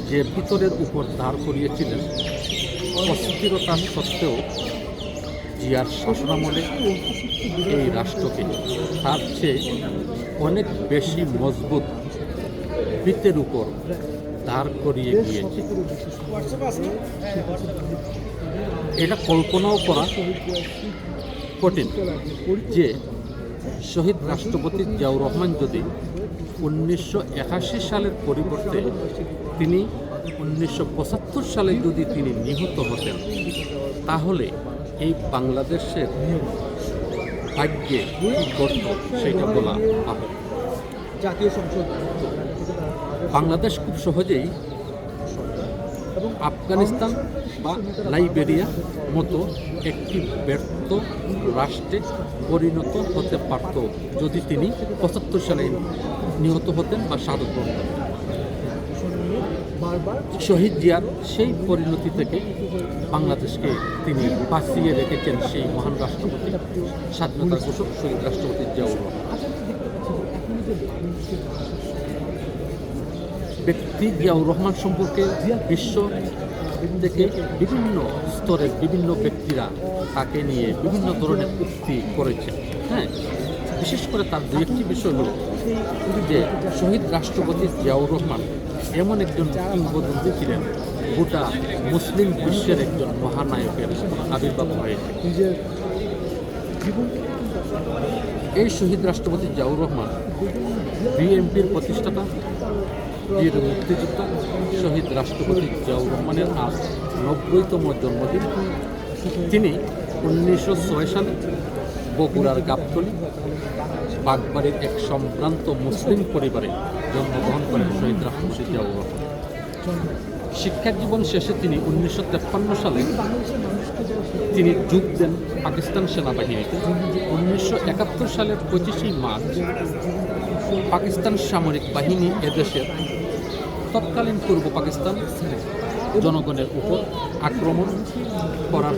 যে ভিতরের উপর দাঁড় করিয়েছিলেন, অস্থিরতা সত্ত্বেও জিয়ার শাসনামলে এই রাষ্ট্রকে তার চেয়ে অনেক বেশি মজবুত ভিতের উপর দাঁড় করিয়ে গিয়েছে। এটা কল্পনাও করা কঠিন যে শহীদ রাষ্ট্রপতি জিয়াউর রহমান যদি 1981 সালের পরিবর্তে তিনি 1975 সালে যদি তিনি নিহত হতেন, তাহলে এই বাংলাদেশের ভাগ্যে কী ঘটত সেটা বলা হবে। জাতীয় সংসদ বাংলাদেশ খুব সহজেই আফগানিস্তান বা লাইবেরিয়া মতো একটি ব্যর্থ রাষ্ট্রে পরিণত হতে পারত যদি তিনি 75 সালে নিহত হতেন বা শাহাদত বরণ করতেন। শহীদ জিয়ার সেই পরিণতি থেকে বাংলাদেশকে তিনি বাঁচিয়ে রেখেছেন সেই মহান রাষ্ট্রপতি, স্বাধীনতার ঘোষক শহীদ রাষ্ট্রপতি জিয়াউর রহমান। ব্যক্তি জিয়াউর রহমান সম্পর্কে বিশ্ব থেকে বিভিন্ন স্তরের বিভিন্ন ব্যক্তিরা তাকে নিয়ে বিভিন্ন ধরনের উক্তি করেছে। হ্যাঁ, বিশেষ করে তার দু একটি বিষয় হল যে শহীদ রাষ্ট্রপতি জিয়াউর রহমান এমন একজন কিংবদন্তি ছিলেন, গোটা মুসলিম বিশ্বের একজন মহানায়কের আবির্ভাব হয়েছে। এই শহীদ রাষ্ট্রপতি জিয়াউর রহমান বিএনপির প্রতিষ্ঠাতা, বীর মুক্তিযোদ্ধা শহীদ রাষ্ট্রপতি জিয়াউর রহমানের আজ 90তম জন্মদিন। তিনি 1906 সালে বগুড়ার গাবতলী বাগবাড়ির এক সম্ভ্রান্ত মুসলিম পরিবারে জন্মগ্রহণ করেন শহীদ রাষ্ট্রপতি জিয়াউর রহমান। শিক্ষা জীবন শেষে তিনি 1953 সালে তিনি যোগ দেন পাকিস্তান সেনাবাহিনীতে। 1971 সালের 25 মার্চ পাকিস্তান সামরিক বাহিনী এদেশের তৎকালীন পূর্ব পাকিস্তান জনগণের উপর আক্রমণ করার